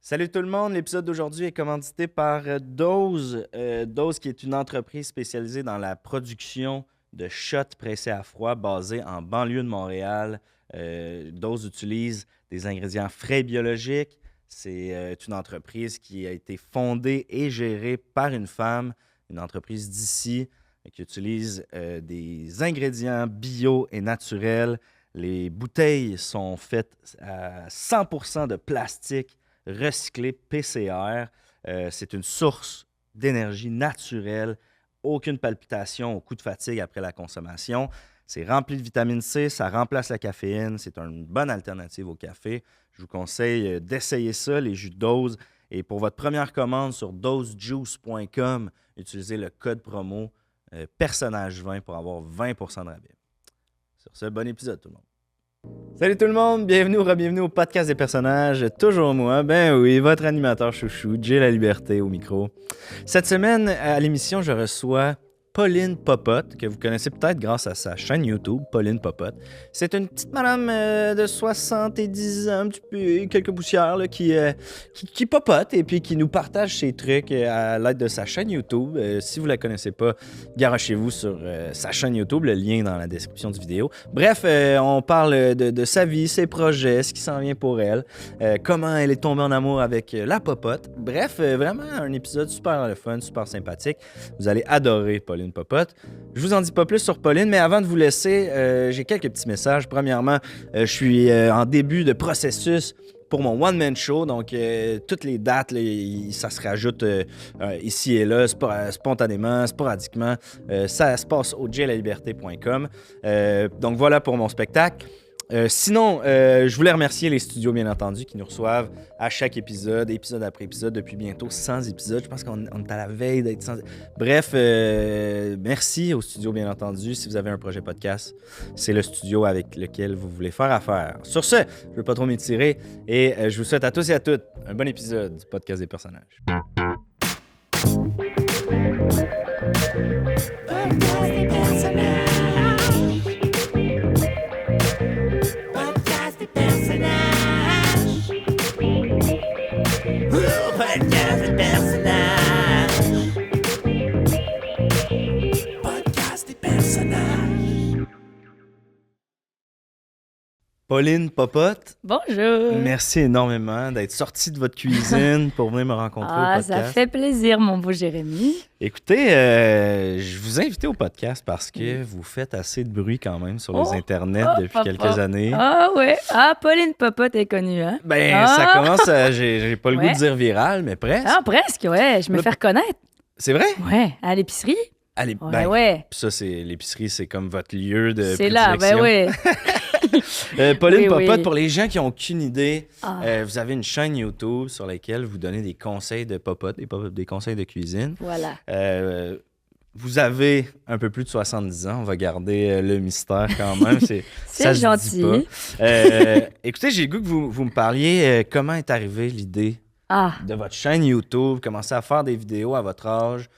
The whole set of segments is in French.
Salut tout le monde, l'épisode d'aujourd'hui est commandité par Dose. Dose qui est une entreprise spécialisée dans la production de shots pressés à froid basée en banlieue de Montréal. Dose utilise des ingrédients frais et biologiques. C'est une entreprise qui a été fondée et gérée par une femme, une entreprise d'ici qui utilise des ingrédients bio et naturels. Les bouteilles sont faites à 100% de plastique recyclé PCR. C'est une source d'énergie naturelle, aucune palpitation au coup de fatigue après la consommation. C'est rempli de vitamine C, ça remplace la caféine, c'est une bonne alternative au café. Je vous conseille d'essayer ça, les jus de Dose. Et pour votre première commande sur dosejuice.com, utilisez le code promo personnage20 pour avoir 20% de rabais. Sur ce, bon épisode tout le monde. Salut tout le monde, bienvenue au podcast des personnages, toujours moi, ben oui, votre animateur chouchou, Jay La Liberté au micro. Cette semaine, à l'émission, je reçois Pauline Popote, que vous connaissez peut-être grâce à sa chaîne YouTube, Pauline Popote. C'est une petite madame de 70 ans, un petit peu, quelques poussières, là, qui popote et puis qui nous partage ses trucs à l'aide de sa chaîne YouTube. Si vous la connaissez pas, garochez-vous sur sa chaîne YouTube, le lien dans la description de vidéo. Bref, on parle de sa vie, ses projets, ce qui s'en vient pour elle, comment elle est tombée en amour avec la popote. Bref, vraiment un épisode super le fun, super sympathique. Vous allez adorer Pauline Popote. Je vous en dis pas plus sur Pauline, mais avant de vous laisser, j'ai quelques petits messages. Premièrement, je suis en début de processus pour mon one-man show, donc toutes les dates, là, ça se rajoute ici et là, spontanément, sporadiquement. Ça se passe au jlaliberté.com. Donc voilà pour mon spectacle. Sinon, je voulais remercier les studios, bien entendu, qui nous reçoivent à chaque épisode après épisode, depuis bientôt 100 épisodes. Je pense qu'on est à la veille d'être 100... Bref, merci aux studios, bien entendu. Si vous avez un projet podcast, c'est le studio avec lequel vous voulez faire affaire. Sur ce, je ne veux pas trop m'étirer et je vous souhaite à tous et à toutes un bon épisode du podcast des personnages. Pauline Popote. Bonjour. Merci énormément d'être sortie de votre cuisine pour venir me rencontrer au podcast. Ça fait plaisir, mon beau Jérémy. Écoutez, je vous ai invité au podcast parce que vous faites assez de bruit quand même sur les internets depuis quelques années. Ah ouais. Ah, Pauline Popote est connue, hein? Ça commence à... J'ai pas le goût de dire viral, mais presque. Ah, presque, ouais. Je me fais reconnaître. C'est vrai? Ouais, à l'épicerie. Ouais. Ça, l'épicerie, c'est comme votre lieu de c'est là, ben ouais. Pauline Popote, pour les gens qui n'ont aucune idée, vous avez une chaîne YouTube sur laquelle vous donnez des conseils de popote, des conseils de cuisine. Voilà. Vous avez un peu plus de 70 ans. On va garder le mystère quand même. C'est gentil. Écoutez, j'ai le goût que vous me parliez comment est arrivée l'idée de votre chaîne YouTube, commencer à faire des vidéos à votre âge.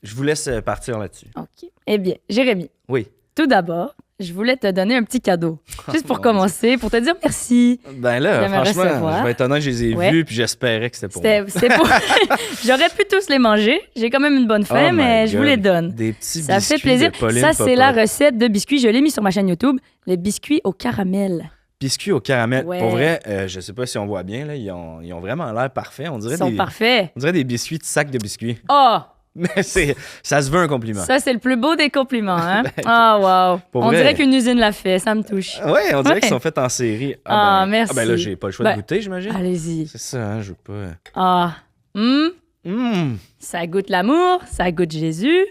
Je vous laisse partir là-dessus. OK. Eh bien, Jérémy. Oui. Tout d'abord, je voulais te donner un petit cadeau. Juste pour commencer, pour te dire merci. Ben là, franchement, je vais être honnête, je les ai vus puis j'espérais que c'était pour moi. J'aurais pu tous les manger. J'ai quand même une bonne faim, mais je vous les donne. Des petits ça biscuits fait plaisir. de Pauline Ça, Popote. c'est la recette de biscuits. Je l'ai mis sur ma chaîne YouTube. Les biscuits au caramel. Biscuits au caramel. Ouais. Pour vrai, je sais pas si on voit bien, là, ils ont vraiment l'air parfaits. Ils sont parfaits. On dirait des biscuits de sac de biscuits. Oh! Mais ça se veut un compliment. Ça, c'est le plus beau des compliments, hein? Wow! On dirait qu'une usine l'a fait, ça me touche. Ouais, on dirait qu'ils sont faits en série. Merci. Ben là, j'ai pas le choix de goûter, j'imagine. Allez-y. C'est ça, hein, je veux pas... Ça goûte l'amour, ça goûte Jésus.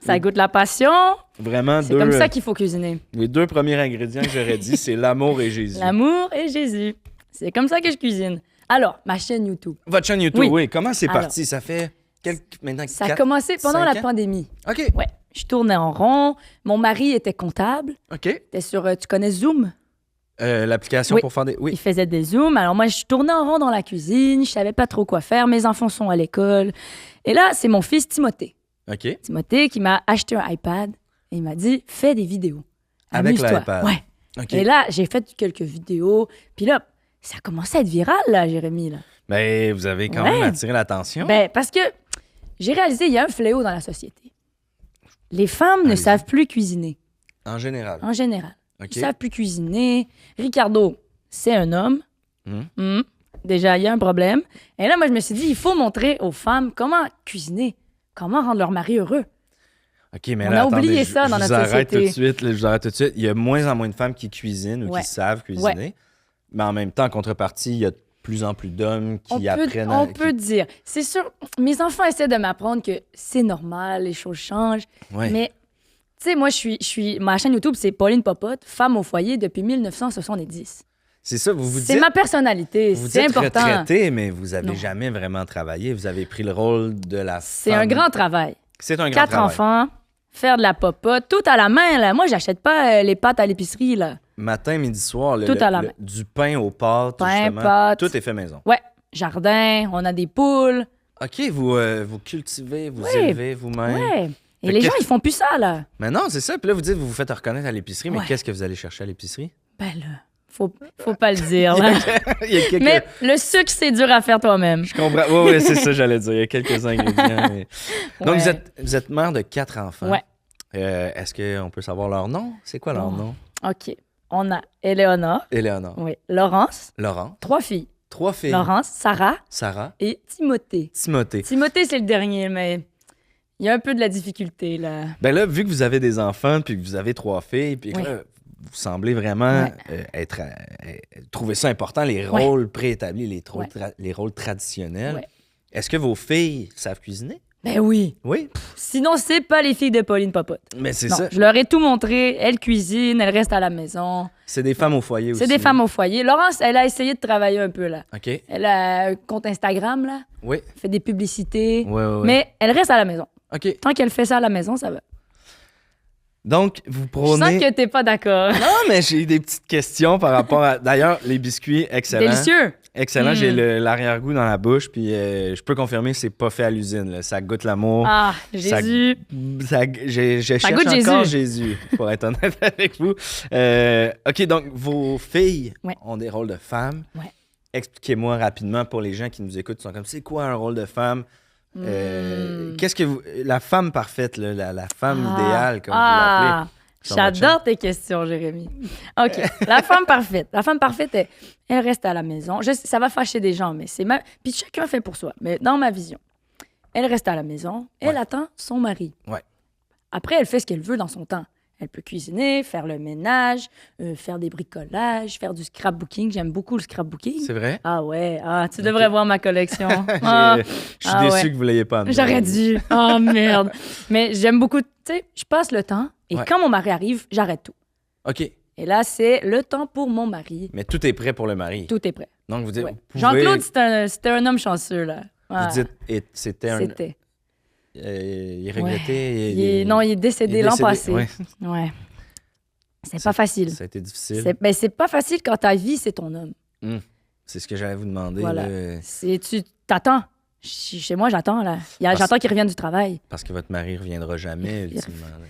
Ça goûte la passion. Vraiment, c'est comme ça qu'il faut cuisiner. Les deux premiers ingrédients que j'aurais dit, c'est l'amour et Jésus. L'amour et Jésus. C'est comme ça que je cuisine. Alors, ma chaîne YouTube. Votre chaîne YouTube, oui. Comment c'est parti? Ça fait ça a commencé pendant la pandémie. OK. Ouais. Je tournais en rond. Mon mari était comptable. OK. Était sur, tu connais Zoom? L'application pour faire des... Oui. Il faisait des Zooms. Alors moi, je tournais en rond dans la cuisine. Je savais pas trop quoi faire. Mes enfants sont à l'école. Et là, c'est mon fils Timothée. OK. Timothée qui m'a acheté un iPad. Et il m'a dit, fais des vidéos. Avec Amuse-toi. l'iPad. Ouais. Okay. Et là, j'ai fait quelques vidéos. Puis là, Ça a commencé à être viral, là, Jérémy, là. Ben, vous avez quand même attiré l'attention. Ben, parce que j'ai réalisé, il y a un fléau dans la société. Les femmes ne savent plus cuisiner. En général. En général. OK. Ils savent plus cuisiner. Ricardo, c'est un homme. Déjà, il y a un problème. Et là, moi, je me suis dit, il faut montrer aux femmes comment cuisiner, comment rendre leur mari heureux. OK, mais On là, a attendez, oublié ça dans notre je vous arrête société. tout de suite. Là, je vous arrête tout de suite. Il y a moins en moins de femmes qui cuisinent ou qui savent cuisiner. Mais en même temps, en contrepartie, il y a de plus en plus d'hommes qui apprennent On peut dire. C'est sûr, mes enfants essaient de m'apprendre que c'est normal, les choses changent. Ouais. Mais, tu sais, moi, ma chaîne YouTube, c'est Pauline Popote, femme au foyer depuis 1970. C'est ça, vous C'est dites... ma personnalité, Vous c'est dites important. retraité, mais vous n'avez Non. jamais vraiment travaillé. Vous avez pris le rôle de la C'est femme. un grand travail. C'est un grand 4 travail. enfants, faire de la popote, tout à la main, là. Moi, j'achète pas les pâtes à l'épicerie, là. Matin, midi, soir, Tout à la main. du pain aux pâtes, Pain, justement. pâtes. Tout est fait maison. Ouais, jardin, on a des poules. OK, vous cultivez, vous Ouais. élevez vous-même. Ouais. Et Fait les que- gens, ils font plus ça, là. Mais non, c'est ça. Puis là, vous dites, vous vous faites reconnaître à l'épicerie, mais Ouais. qu'est-ce que vous allez chercher à l'épicerie? Ben là, faut pas le dire, là. Il y a quelques... Mais le sucre, c'est dur à faire toi-même. Je comprends. Oui, c'est ça, j'allais dire. Il y a quelques ingrédients. mais- Donc, Ouais. vous êtes mère de 4 enfants. Ouais. Est-ce qu'on peut savoir leur nom? C'est quoi leur Oh. nom? OK. On a Éléonore, Éléonore. oui, Laurence, Laurent. 3 filles. 3 filles. Laurence, Sarah Sarah. et Timothée. Timothée. Timothée, c'est le dernier, mais il y a un peu de la difficulté, là. Ben là, vu que vous avez des enfants, puis que vous avez 3 filles, puis que Oui. là, vous semblez vraiment trouver ça important, les rôles préétablis, les rôles traditionnels. Ouais. Est-ce que vos filles savent cuisiner? Ben oui. Oui. Sinon, c'est pas les filles de Pauline Popote. Mais c'est Non, ça. je leur ai tout montré. Elles cuisinent, elles restent à la maison. C'est des femmes au foyer aussi. C'est des femmes au foyer. Laurence, elle a essayé de travailler un peu, là. OK. Elle a un compte Instagram, là. Oui. Fait des publicités. Oui. Mais elle reste à la maison. OK. Tant qu'elle fait ça à la maison, ça va. Donc, vous Je prenez... sens que t'es pas d'accord. Non, mais j'ai des petites questions par rapport à... D'ailleurs, les biscuits, excellents. Délicieux. Excellent. J'ai l'arrière-goût dans la bouche, puis je peux confirmer que c'est pas fait à l'usine. Là. Ça goûte l'amour. Ah, Ça- Jésus. Je cherche goûte encore Jésus. Jésus, pour être honnête avec vous. OK, donc vos filles Ouais. ont des rôles de femmes. Ouais. Expliquez-moi rapidement pour les gens qui nous écoutent, qui sont comme, c'est quoi un rôle de femme? Qu'est-ce que vous... La femme parfaite, là, la femme idéale, comme vous l'appelez. Sur votre J'adore tes questions, Jérémy. OK. La femme parfaite. La femme parfaite, elle reste à la maison. Ça va fâcher des gens, mais c'est Puis chacun fait pour soi. Mais dans ma vision, elle reste à la maison. Elle Ouais. attend son mari. Ouais. Après, elle fait ce qu'elle veut dans son temps. Elle peut cuisiner, faire le ménage, faire des bricolages, faire du scrapbooking. J'aime beaucoup le scrapbooking. C'est vrai? Ah ouais. Ah, tu devrais voir ma collection. Je Ah. suis Ah déçu ouais. que vous l'ayez pas amené. J'aurais dû. Oh merde. Mais j'aime beaucoup. Tu sais, je passe le temps et Ouais. quand mon mari arrive, j'arrête tout. OK, Et là, c'est le temps pour mon mari. mais tout est prêt pour le mari. Tout est prêt. Donc, vous dites, Ouais. vous pouvez... Jean-Claude, c'était un homme chanceux, là. Vous Ouais. dites, et c'était un... C'était. il regrettait... Ouais. Non, il est décédé l'an passé. Ouais. Ouais. C'est pas facile. Ça a été difficile. C'est pas facile quand ta vie, c'est ton homme. C'est ce que j'allais vous demander. Voilà. Là, Tu t'attends. Chez moi, j'attends, là. J'attends qu'il revienne du travail. parce que votre mari ne reviendra jamais, Il- ultimement. là.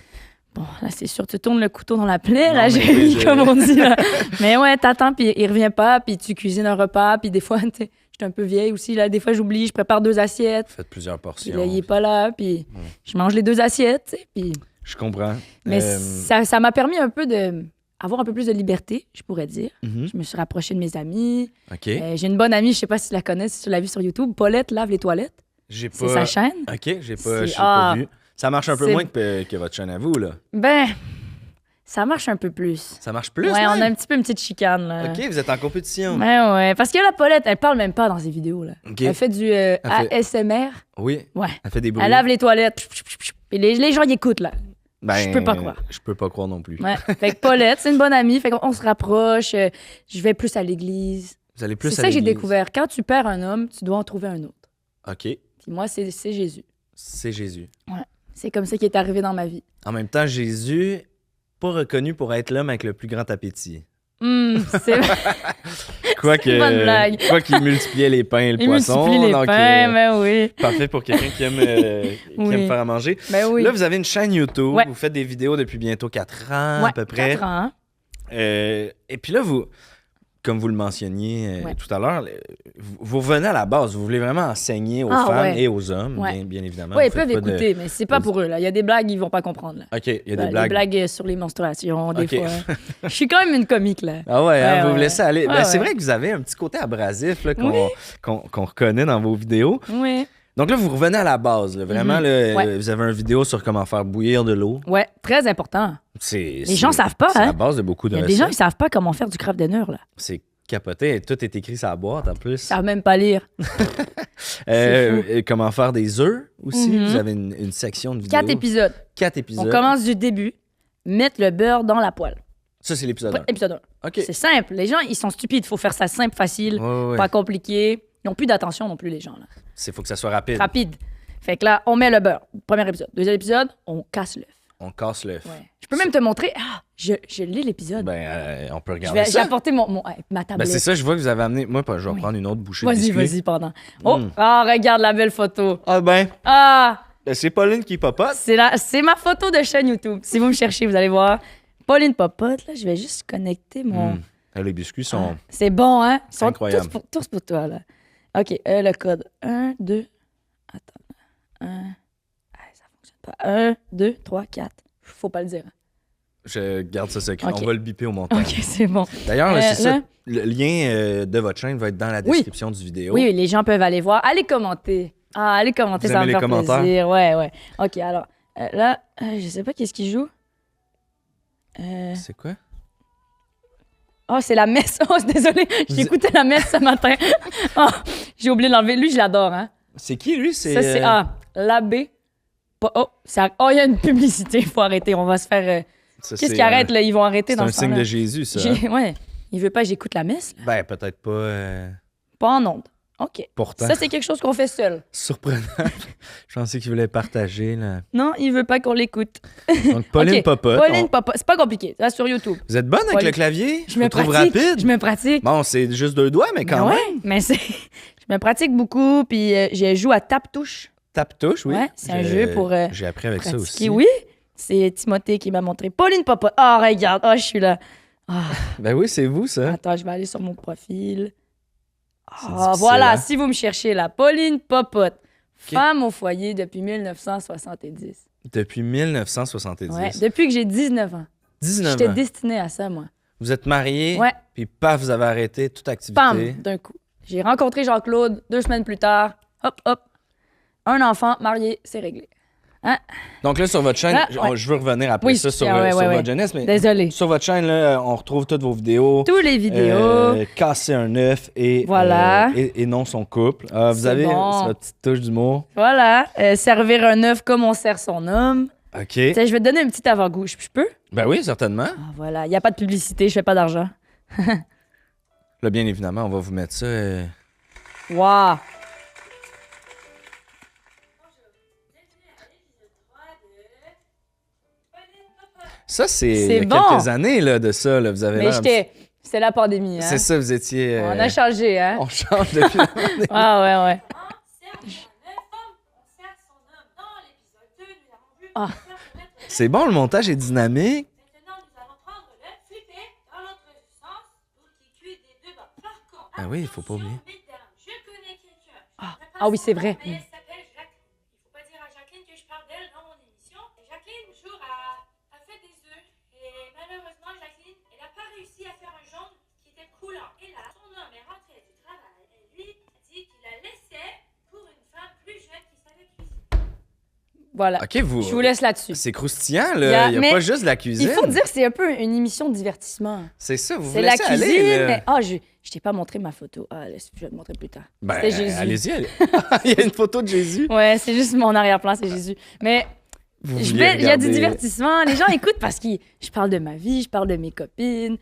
Bon, là, c'est sûr, tu tournes le couteau dans la plaie, Non, là, mais Jérémy, je- comme on dit, là. Mais ouais, t'attends, puis il revient pas, puis tu cuisines un repas, puis des fois, tu sais, j'étais un peu vieille aussi, là, des fois, j'oublie, je prépare 2 assiettes, Faites plusieurs puis portions. là, il est pas là, puis je mange les 2 assiettes, tu sais, puis... Je comprends. Mais Euh, ça m'a permis un peu de... avoir un peu plus de liberté, je pourrais dire. mhm. Je me suis rapprochée de mes amis. OK. J'ai une bonne amie, je sais pas si tu la connais, si tu l'as vue sur YouTube, Paulette lave les toilettes. J'ai C'est pas... sa chaîne. OK, j'ai C'est- pas vu. Ça marche un peu c'est- moins que votre chaîne à vous, là. Ben, ça marche un peu plus. Ça marche plus, Ouais, on a même? un petit peu une petite chicane, là. OK, vous êtes en compétition. Ouais. Parce que la Paulette, elle parle même pas dans ses vidéos, là. OK. Elle fait du fait- ASMR. Oui, Ouais. elle fait des bruits. Elle lave les toilettes. Et les gens y écoutent, là. Ben, je peux pas croire. Je peux pas croire non plus. Ouais. Fait que Paulette, c'est une bonne amie. Fait qu'on se rapproche. Je vais plus à l'église. Vous allez plus C'est à ça que j'ai l'église. découvert. Quand tu perds un homme, tu dois en trouver un autre. OK, Puis moi, c'est Jésus. c'est Jésus. C'est comme ça qui est arrivé dans ma vie. En même temps, Jésus, pas reconnu pour être l'homme avec le plus grand appétit. C'est une bonne blague. Quoi qu'il multipliait les pains et le Il poisson. multiplie les donc, pains, ben oui. parfait pour quelqu'un qui aime, qui Oui. aime faire à manger. Ben oui. Là, vous avez une chaîne YouTube. Ouais. Vous faites des vidéos depuis bientôt 4 ans Ouais, à peu près. 4 ans. Et puis là, vous comme vous le mentionniez Ouais. tout à l'heure, vous revenez à la base. Vous voulez vraiment enseigner aux Ah, femmes ouais. et aux hommes, Ouais. bien évidemment. Oui, ils Vous faites peuvent pas de- écouter, mais c'est pas pour eux. Là. Il y a des blagues, ils vont pas comprendre. Là. OK, il y a des Les blagues. blagues sur les menstruations, des Ok. fois. Je suis quand même une comique, là. Ah ouais, hein, Ouais, vous ouais, vous laissez aller. ouais. Ben, c'est Ouais, vrai que vous avez un petit côté abrasif là, Oui. qu'on reconnaît dans vos vidéos. Oui. Donc là, vous revenez à la base. Là. Vraiment, là, Ouais. vous avez une vidéo sur comment faire bouillir de l'eau. Ouais, très important. Les gens savent pas, C'est hein. la base de beaucoup de Il y a recettes. des gens qui savent pas comment faire du craft dinner, là. C'est capoté. Tout est écrit sur la boîte en plus. Ils savent même pas lire. Et comment faire des œufs aussi. Mhm. Vous avez une section de vidéos. 4 épisodes. 4 épisodes. On commence du début. Mettre le beurre dans la poêle. Ça, c'est l'épisode 1. Épisode 1. OK. C'est simple. Les gens, ils sont stupides. Il faut faire ça simple, facile, Ouais. pas compliqué. Ils n'ont plus d'attention non plus, les gens, là. Faut que ça soit rapide. Rapide. Fait que là, on met le beurre. Premier épisode. Deuxième épisode, on casse l'œuf. On casse l'œuf. Ouais. Je peux même te montrer. Ah, je lis l'épisode. On peut Je regarder vais, j'ai ça. apporté ma Ben, tablette. c'est ça, je vois que vous avez amené. Moi, je vais Oui. prendre une autre bouchée de Vas-y, biscuit. vas-y, pendant. Oh, Mm. regarde la belle photo. Ah ben, Ah, c'est Pauline qui popote. c'est ma photo de chaîne YouTube. Si vous me cherchez, vous allez voir. Pauline Popote, là, je vais juste connecter mon... Les biscuits sont... Ah, c'est bon, hein? Ils sont Incroyable. tous pour toi, là. OK, le code. 1, 2... Attends. 1... ça fonctionne pas. 1, 2, 3, 4. Faut pas le dire. Je garde ça secret. Ok. On va le biper au montage. OK, c'est bon. D'ailleurs, là, c'est là- ça. Le lien de votre chaîne va être dans la description du vidéo. Oui, les gens peuvent aller voir. Allez commenter. Ah, allez commenter, Vous ça va aimez me les faire commentaires? plaisir. Ouais. OK, alors, là, je sais pas qu'est-ce qu'il joue. C'est quoi? Oh, c'est la messe. Oh, désolé, j'ai écouté la messe ce matin. Oh, j'ai oublié de l'enlever. Lui, je l'adore, hein. C'est qui, lui? Ça, c'est l'abbé. Oh, il y a une publicité. Il faut arrêter. On va se faire... Ça, Qu'est-ce c'est, qui arrête, là? Ils vont arrêter C'est dans un ce signe temps-là. de Jésus, ça. Ouais. Il veut pas que j'écoute la messe, là. Ben, peut-être pas... Pas en ondes. OK. Pourtant, Ça, c'est quelque chose qu'on fait seul. surprenant. Je pensais qu'il voulait partager. Là. Non, il veut pas qu'on l'écoute. Donc, Pauline OK. Popote. Pauline Popote. C'est pas compliqué. Ça, sur YouTube. Vous êtes bonne avec Pauline- le clavier? Je me trouve pratique. rapide. Je me pratique. Bon, c'est juste 2 doigts, mais quand Ben même. ouais, mais c'est... Je me pratique beaucoup, puis je joue à tape-touche. Tape-touche, oui. Ouais, c'est un jeu pour J'ai appris avec ça pratiquer. aussi. Oui, c'est Timothée qui m'a montré. Pauline Popote. Ah, regarde. Ah, je suis là. Ah, Ben oui, c'est vous, ça. attends, je vais aller sur mon profil. C'est Ah, difficile, voilà, hein? si vous me cherchez là. Pauline Popote. Femme au foyer depuis 1970. Depuis 1970. Ouais, depuis que j'ai 19 ans. 19 J'étais ans. destinée à ça, moi. Vous êtes marié, Ouais, puis paf, vous avez arrêté toute activité. pam, d'un coup. J'ai rencontré Jean-Claude 2 semaines plus tard. Hop. Un enfant, marié, c'est réglé. Donc là, sur votre chaîne, Ah, ouais. je veux revenir après Oui, ça sur, ouais, sur ouais, votre ouais. jeunesse, mais Désolée. sur votre chaîne, là, on retrouve toutes vos vidéos. Tous les vidéos. Casser un œuf et, Voilà. et non son couple. Vous C'est avez bon. votre petite touche d'humour. Voilà. Servir un œuf comme on sert son homme. OK. Tiens, je vais te donner un petit avant-goût. Je peux? Ben oui, certainement. Ah, voilà. Il n'y a pas de publicité. Je fais pas d'argent. Là, bien évidemment, on va vous mettre ça. Wow. Ça, c'est il y C'est a bon. quelques années là, de ça. Là, vous avez Mais l'air- c'est la pandémie, hein? C'est ça, vous étiez. On a changé, hein? On change depuis la pandémie. Ah, ouais. Ah. C'est bon, le montage est dynamique. Maintenant, nous allons prendre le flippé dans l'autre sens pour qu'il cuise des deux bords. Par contre, Ah oui, il faut pas oublier. mesdames, je connais quelqu'un. Ah oui, c'est vrai. Elle s'appelle Jacqueline. Il faut pas dire à Jacqueline que je parle d'elle dans mon émission. Et Jacqueline, un jour, a fait des œufs. Et malheureusement, Jacqueline, elle n'a pas réussi à faire un jaune qui était coulant. Et là, son homme est rentré du travail. Et lui a dit qu'il la laissait pour une femme plus jeune qui savait cuisiner. Voilà. OK, vous. Je vous laisse là-dessus. C'est croustillant, Il y là. a- Il n'y a mais pas juste de la cuisine. Il faut dire que c'est un peu une émission de divertissement. C'est ça, vous vous C'est la laissez cuisine. aller. là. Mais... Ah, je t'ai pas montré ma photo. Ah, je vais te montrer plus tard. Ben, C'était Jésus. allez-y, allez. Il y a une photo de Jésus. Ouais, c'est juste mon arrière-plan, c'est Jésus. Mais Vous il vouliez y a du regarder- divertissement. Les gens écoutent parce que je parle de ma vie, je parle de mes copines.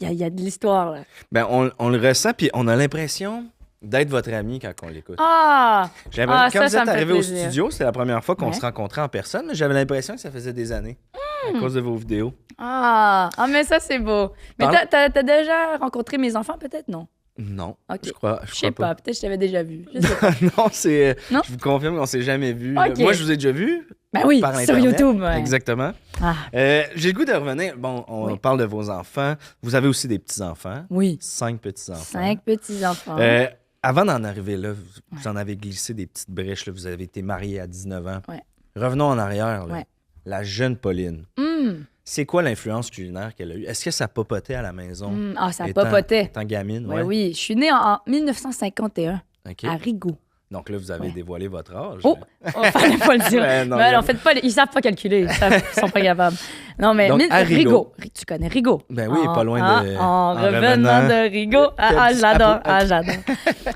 Il y a de l'histoire, là. Ben, on le ressent, puis on a l'impression d'être votre ami quand on l'écoute. Ah! J'avais- Ah, quand ça, vous ça êtes me fait arrivé au plaisir. studio, c'est la première fois qu'on Ouais. se rencontrait en personne, mais j'avais l'impression que ça faisait des années à cause de vos vidéos. Ah! Ah, mais ça, c'est beau. Mais Parle- t'as déjà rencontré mes enfants, peut-être? Non. Non, Ok. je crois Je sais pas. Peut-être que je t'avais déjà vu. Je sais pas. non, c'est. Non? Je vous confirme qu'on s'est jamais vu. Ok. Moi, je vous ai déjà vu Ben oui, par sur Internet. YouTube. Ouais. Exactement. Ah, J'ai le goût de revenir. Bon, on Oui. parle de vos enfants. Vous avez aussi des petits-enfants. oui. 5 petits-enfants. 5 petits-enfants. Avant d'en arriver là, vous en avez glissé des petites brèches. Là. Vous avez été marié à 19 ans. Ouais. Revenons en arrière. Là. Ouais. La jeune Pauline. C'est quoi l'influence culinaire qu'elle a eue? Est-ce que ça popotait à la maison? Ah, ça étant- papotait. Étant gamine, Ouais, ouais. oui, je suis née en 1951 OK. à Rigaud. Donc là, vous avez Ouais. dévoilé votre âge. Oh, on fallait pas le dire. Ouais, non, Mais y a- en fait, ils savent pas calculer. Ils sont pas capables. Non, mais Donc, à Rigaud. Tu connais Rigaud? Ben oui, pas loin de... En revenant de Rigaud. Petit J'adore. chapeau. J'adore.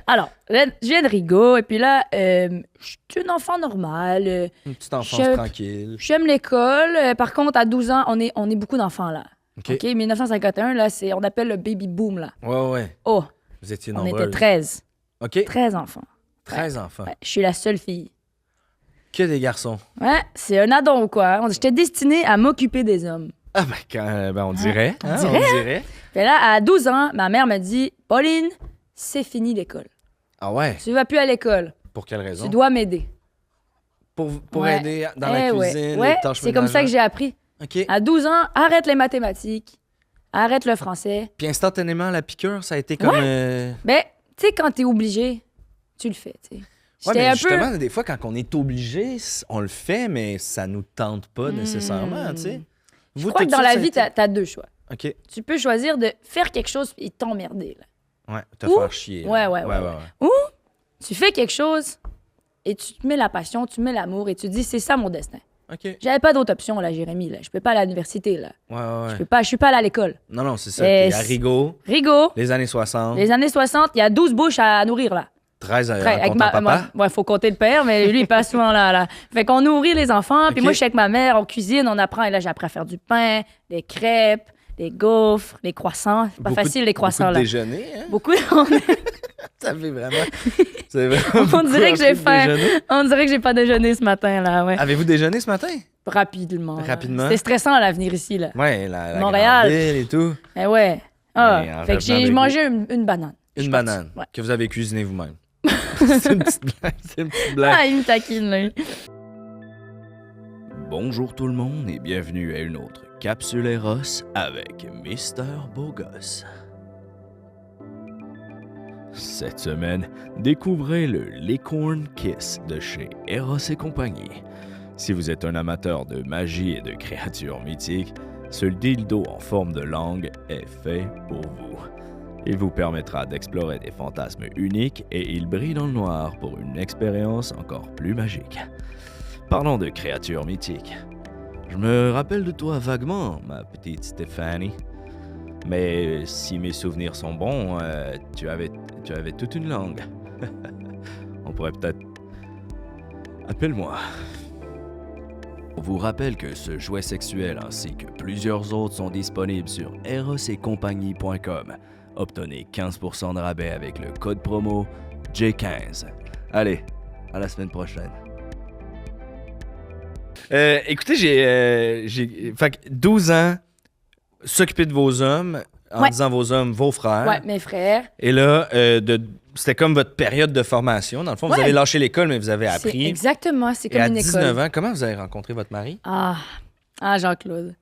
Alors, je viens de Rigaud. Et puis là, je suis une enfant normale. Une petite enfance Je- tranquille. J'aime l'école. Par contre, à 12 ans, on est beaucoup d'enfants, là. OK. OK? 1951, là, on appelle le baby boom, là. Ouais. Oh, Vous étiez on nombreux. était 13. OK. 13 enfants. 13 enfants. Ouais, je suis la seule fille. Que des garçons. Ouais, c'est un addon, quoi. J'étais destinée à m'occuper des hommes. Ah ben, on dirait. on hein, dirait, on dirait. Puis là, à 12 ans, ma mère me dit « Pauline, c'est fini l'école. Ah ouais? Tu vas plus à l'école. Pour quelle raison? Tu dois m'aider. Pour Ouais. aider dans la ouais. cuisine, Ouais, les tâches c'est comme ça que j'ai appris. OK. À 12 ans, arrête les mathématiques, arrête le français. Puis instantanément, la piqûre, ça a été comme... Ben, tu sais, quand t'es obligé, tu le fais, tu sais. Ouais, J'étais mais un justement, peu... des fois, quand on est obligé, on le fait, mais ça nous tente pas nécessairement, tu sais. Je crois que dans la vie, t'as deux choix. OK. Tu peux choisir de faire quelque chose et t'emmerder, là. Ouais, te Ou- faire chier. Ouais, là. ouais. Ou tu fais quelque chose et tu te mets la passion, tu mets l'amour et tu dis c'est ça mon destin. OK. J'avais pas d'autre option là, Jérémy là. Je peux pas aller à l'université là. Ouais. Je suis pas allé à l'école. Non, c'est ça. Et T'es à Rigaud, Rigaud, les années 60, les années 60, il y a 12 bouches à nourrir là. 13 à Avec comptant papa. ouais, faut compter le père, mais lui il passe souvent là. Fait qu'on nourrit les enfants, puis Ok. moi je suis avec ma mère, on cuisine, on apprend et là j'ai appris à faire du pain, des crêpes, des gaufres, des croissants. C'est pas Beaucoup facile de- les croissants beaucoup de là. déjeuner, hein? Beaucoup. Ça fait vraiment... C'est vraiment On dirait que j'ai beaucoup de faim. déjeuner. On dirait que j'ai pas déjeuné ce matin là, ouais. Avez-vous déjeuné ce matin? Rapidement. là. Rapidement. C'était stressant à venir ici là. Ouais, la Montréal. grande ville et tout. Eh ouais. Ah, Mais en fait que revenant j'ai de mangé une banane. Je Une suis banane partie. Ouais. que vous avez cuisinée vous-même. C'est une petite blague. C'est une petite blague. Ah, il me taquine là. Bonjour tout le monde et bienvenue à une autre Capsule Eros avec Mister Beaugosse. Cette semaine, découvrez le Licorne Kiss de chez Eros et compagnie. Si vous êtes un amateur de magie et de créatures mythiques, ce dildo en forme de langue est fait pour vous. Il vous permettra d'explorer des fantasmes uniques et il brille dans le noir pour une expérience encore plus magique. Parlons de créatures mythiques. Je me rappelle de toi vaguement, ma petite Stéphanie. Mais si mes souvenirs sont bons, tu avais toute une langue. On pourrait peut-être... Appelle-moi. On vous rappelle que ce jouet sexuel ainsi que plusieurs autres sont disponibles sur erosetcompagnie.com. Obtenez 15% de rabais avec le code promo J15. Allez, à la semaine prochaine. Écoutez, fait que 12 ans, s'occuper de vos hommes, en Ouais. disant vos hommes, vos frères. Ouais, mes frères. Et là, c'était comme votre période de formation. Dans le fond, vous Ouais. avez lâché l'école, mais vous avez C'est appris. exactement, c'est Et comme à une 19 école. ans, comment vous avez rencontré votre mari? Ah, Jean-Claude.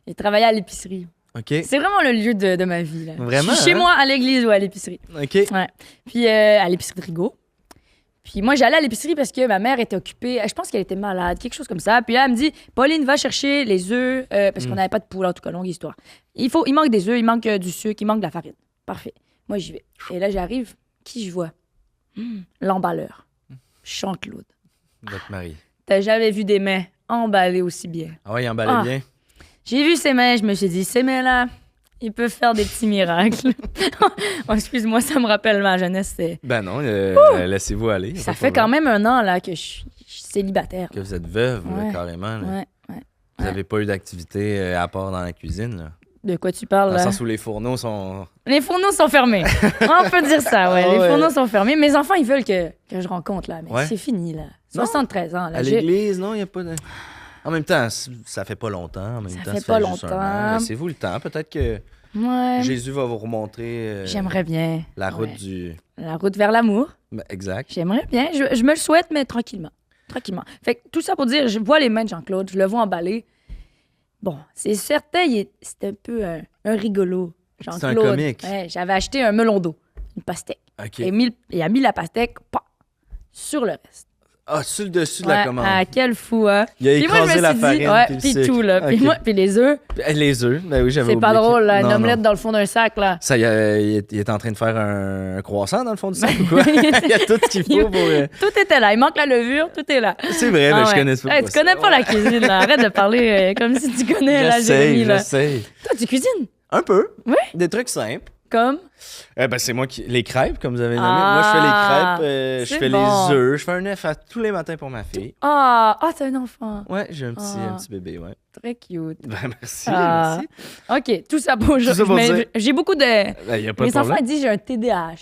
Il travaillait à l'épicerie. OK. C'est vraiment le lieu de ma vie. Là. Vraiment, Je suis chez hein? moi, à l'église ou à l'épicerie. OK. Ouais. Puis à l'épicerie de Rigaud. Puis moi, j'allais à l'épicerie parce que ma mère était occupée. Je pense qu'elle était malade, quelque chose comme ça. Puis là, elle me dit, Pauline, va chercher les œufs, parce qu'on n'avait pas de poule, en tout cas, longue histoire. Il manque des œufs, il manque du sucre, il manque de la farine. Parfait. Moi, j'y vais. Et là, j'arrive. Qui je vois? L'emballeur. Jean-Claude. Votre mari. T'as jamais vu des mains emballées aussi bien. Ah ouais, il emballait Ah. bien. J'ai vu ces mains, je me suis dit, ces mains-là, ils peuvent faire des petits miracles. Oh, excuse-moi, ça me rappelle ma jeunesse. Ben non, laissez-vous aller. y a Ça pas de fait quand problème. même un an là, que je suis célibataire. Que vous êtes veuve, là, Ouais. carrément. là. Ouais. Vous n'avez pas eu d'activité à part dans la cuisine. Là. De quoi tu parles Dans le là? sens où les fourneaux sont... Les fourneaux sont fermés. On peut dire ça, ouais. Ah Les ouais. fourneaux sont fermés. Mes enfants, ils veulent que je rencontre là. Mais Ouais. c'est fini là. Non. 73 ans là. À l'église, non, il n'y a pas de... En même temps, ça fait pas longtemps. En même Ça temps, fait ça pas fait juste un an. longtemps. Laissez-vous le temps. Peut-être que Ouais. Jésus va vous remontrer J'aimerais bien. la route Ouais. du... La route vers l'amour. Ben, exact. J'aimerais bien. Je me le souhaite, mais tranquillement. Tranquillement. Fait que tout ça pour dire, je vois les mains de Jean-Claude, je le vois emballer. Bon, c'est certain, c'est un peu un rigolo. Jean-Claude. C'est un comique. Ouais, j'avais acheté un melon d'eau, une pastèque. OK. Il a mis la pastèque sur le reste. Ah, sur le dessus de la commande. Ah, quel fou, hein? Il a Puis moi, je écrasé me la suis farine dit, ouais, puis le puis sucre. tout, là. Puis OK. moi, puis les œufs, Les œufs, ben oui, j'avais c'est pas oublié drôle, là, une Non, omelette non. dans le fond d'un sac, là. Ça, il est en train de faire un croissant dans le fond du sac ou quoi? Il y a tout ce qu'il faut pour... Tout était là. Il manque la levure, tout est là. C'est vrai, mais Ah je ouais. connais pas Hey, tu connais pas la cuisine, là. Arrête de parler comme si tu connais la Jérémy, là. J'essaie. Toi, tu cuisines? Un peu. Oui? Des trucs simples. Comme? Ben, c'est moi qui... Les crêpes, comme vous avez nommé. Ah, Moi, je fais les crêpes, je c'est fais bon. les œufs, je fais un œuf tous les matins pour ma fille. Ah, t'as un enfant. Ouais, j'ai un Ah. petit bébé, ouais. Très cute. Ben, merci, Ah. merci. OK, tout ça pour Tout ça pour mais dire- j'ai beaucoup de... Ben, y a pas de Mes enfants problème. disent j'ai un TDAH.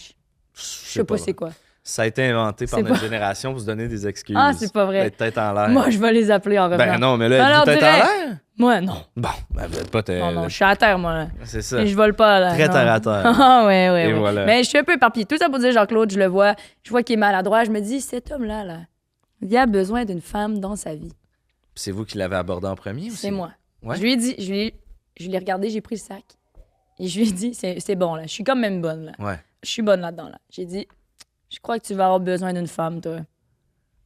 Je sais pas vrai. c'est quoi. Ça a été inventé par C'est notre pas- génération pour se donner des excuses. Ah, c'est pas vrai. D'être tête en l'air. Moi, je vais les appeler en revenant. Ben non, mais là, Alors, êtes-vous tête en dirais- l'air? Moi, non. Bon, ben vous êtes pas... Non, non, je suis à terre, moi, là. C'est ça. Et je vole pas, là. Très non. terre à terre. Ah, ouais, ouais, Et ouais. voilà. Mais je suis un peu éparpillée. Tout ça pour dire Jean-Claude, je vois qu'il est maladroit. Je me dis, cet homme-là, là, il a besoin d'une femme dans sa vie. C'est vous qui l'avez abordé en premier aussi? C'est moi. Ouais. Je lui ai dit, je l'ai regardé, j'ai pris le sac. Et je lui ai dit, c'est bon, là. Je suis quand même bonne, là. Ouais. Je suis bonne là-dedans, là. J'ai dit, je crois que tu vas avoir besoin d'une femme, toi.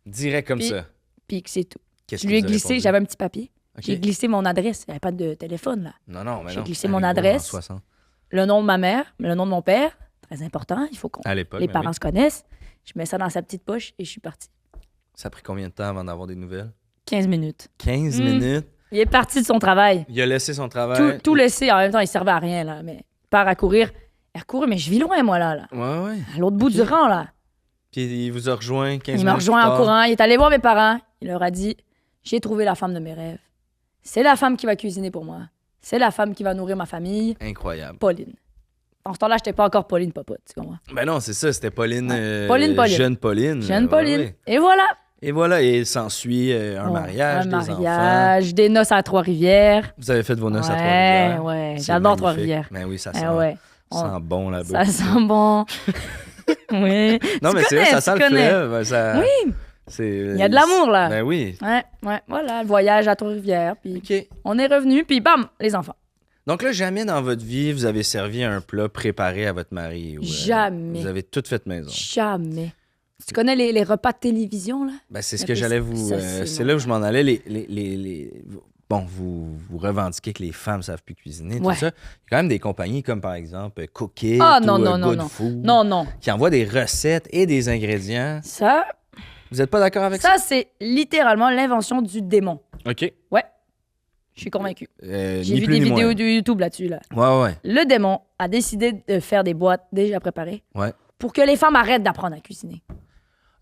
Direct comme Puis- ça. Puis que c'est tout. Qu'est-ce Je lui ai qu'il vous a glissé, répondu? j'avais un petit papier. OK. J'ai glissé mon adresse. Il n'y avait pas de téléphone, là. Non, non, mais J'ai non. glissé mon Avec moi, adresse. en 60. Le nom de ma mère, le nom de mon père. Très important. Il faut qu'on. À l'époque, Les mais parents oui. se connaissent. Je mets ça dans sa petite poche et je suis partie. Ça a pris combien de temps avant d'avoir des nouvelles? 15 minutes. 15 Mm. minutes. Il est parti de son travail. Il a laissé son travail. Tout laissé. En même temps, il servait à rien, là. Mais il part à courir. Il a couru, mais je vis loin, moi, là. Ouais, ouais. À l'autre bout du rang, là. Puis il vous a rejoint 15 minutes Il m'a rejoint plus en tard. courant. Il est allé voir mes parents. Il leur a dit, j'ai trouvé la femme de mes rêves. C'est la femme qui va cuisiner pour moi. C'est la femme qui va nourrir ma famille. Incroyable. Pauline. En ce temps-là, j'étais pas encore Pauline Popote, tu comprends? Ben non, c'est ça, c'était Pauline, Pauline. jeune Pauline. Jeune Ouais, Pauline. ouais. Et voilà. Et voilà, et il s'ensuit un Bon, mariage, un des enfants. mariage, des noces à Trois-Rivières. Vous avez fait vos noces à Ouais, Trois-Rivières. ouais, C'est j'adore magnifique. Trois-Rivières. Ben oui, ça Ah sent, ouais. sent bon là-bas. Ça sent bon. Oui. Non, Tu mais c'est vrai, connais, ça tu sent le connais. fleuve. Ça... Oui. Il y a de l'amour, là. Ben oui. Ouais, voilà, le voyage à Trois-Rivières. Puis OK. on est revenu, puis bam, les enfants. Donc là, jamais dans votre vie, vous avez servi un plat préparé à votre mari. Ou, Jamais. Vous avez tout fait maison. Jamais. Tu connais les repas de télévision, là? Ben, c'est ce Mais que j'allais vous... ça, c'est c'est mon- là où je m'en allais. Bon, vous revendiquez que les femmes savent plus cuisiner, tout Ouais. ça. Il y a quand même des compagnies comme, par exemple, Cookit Ah, ou non, non, non, Good non. Food Non, non. qui envoient des recettes et des ingrédients. Ça, Vous n'êtes pas d'accord avec ça? ça c'est littéralement l'invention du démon. OK. Ouais. Je suis convaincue. J'ai Ni vu plus des ni vidéos moins. de YouTube là-dessus, là. Ouais, ouais. Le démon a décidé de faire des boîtes déjà préparées Ouais. pour que les femmes arrêtent d'apprendre à cuisiner.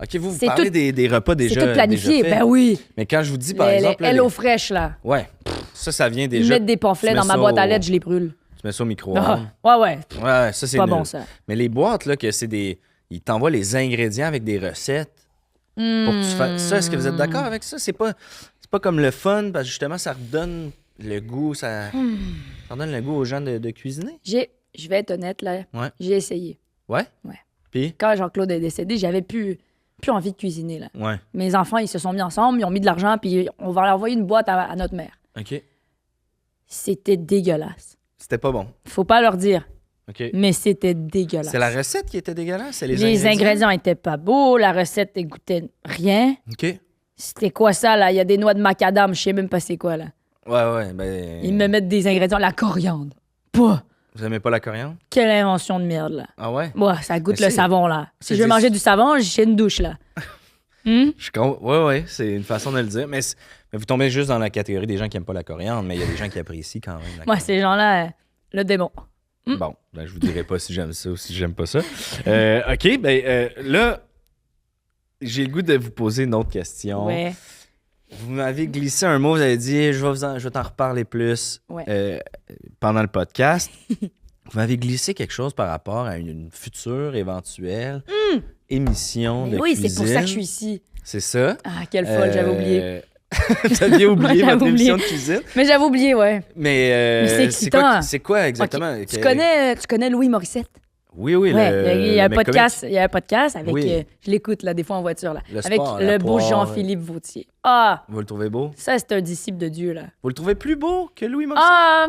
OK, vous C'est parlez tout- des repas déjà C'est tout planifié. déjà faits. Ben oui. Mais quand je vous dis, par Les exemple... là, Hello Fresh, là. Ouais. Ça vient Ils déjà... mettent des pamphlets tu mets dans ma ça boîte à au- lettres, je les brûle. Tu mets ça au micro-ondes. Ah, ouais. Ouais, ça, c'est Pas nul. bon, ça. Mais les boîtes, là, que c'est des... Ils t'envoient les ingrédients avec des recettes pour que tu fasses... Ça, est-ce que vous êtes d'accord avec ça? C'est pas comme le fun, parce que justement, ça redonne le goût, ça redonne le goût aux gens de cuisiner. Je vais être honnête, là. Ouais. J'ai essayé. Ouais? Ouais. Puis? Quand Jean-Claude est décédé, j'avais plus envie de cuisiner, là. Ouais. Mes enfants, ils se sont mis ensemble, ils ont mis de l'argent, puis on va leur envoyer une boîte à notre mère. OK. C'était dégueulasse. C'était pas bon. Faut pas leur dire, OK. mais c'était dégueulasse. C'est la recette qui était dégueulasse? C'est les Les ingrédients étaient pas beaux, la recette elle goûtait rien. OK. C'était quoi ça, là? Il y a des noix de macadam, je sais même pas c'est quoi, là. Ouais, ben... Ils me mettent des ingrédients, la coriandre. Pouah! Vous aimez pas la coriandre? Quelle invention de merde, là. Ah ouais? Ouah, ça goûte Mais le savon, là. Si c'est je veux des- manger du savon, j'ai une douche, là. Ouais, c'est une façon de le dire. Mais vous tombez juste dans la catégorie des gens qui aiment pas la coriandre, mais il y a des gens qui apprécient quand même la Moi, ces gens-là, le démon. Bon, ben, je vous dirai pas si j'aime ça ou si j'aime pas ça. OK, ben là, j'ai le goût de vous poser une autre question. Ouais. Vous m'avez glissé un mot, vous avez dit je vais t'en reparler plus Ouais. pendant le podcast. Vous m'avez glissé quelque chose par rapport à une future éventuelle émission Mais de oui, cuisine. c'est pour ça que je suis ici. C'est ça. Ah, quelle folle, j'avais oublié. Vous aviez oublié J'avais votre oublié. émission de cuisine. Mais j'avais oublié, ouais. Mais c'est excitant. c'est quoi exactement? Ok. Tu connais Louis Morissette? Oui, oui. Ouais, il y a un le podcast, il y a un podcast avec. Oui. Je l'écoute, là, des fois en voiture, là. Le Avec sport, le la beau poire. Jean-Philippe Vautier. Ah! Vous le trouvez beau? Ça, c'est un disciple de Dieu, là. Vous le trouvez plus beau que Louis Morissette? Ah!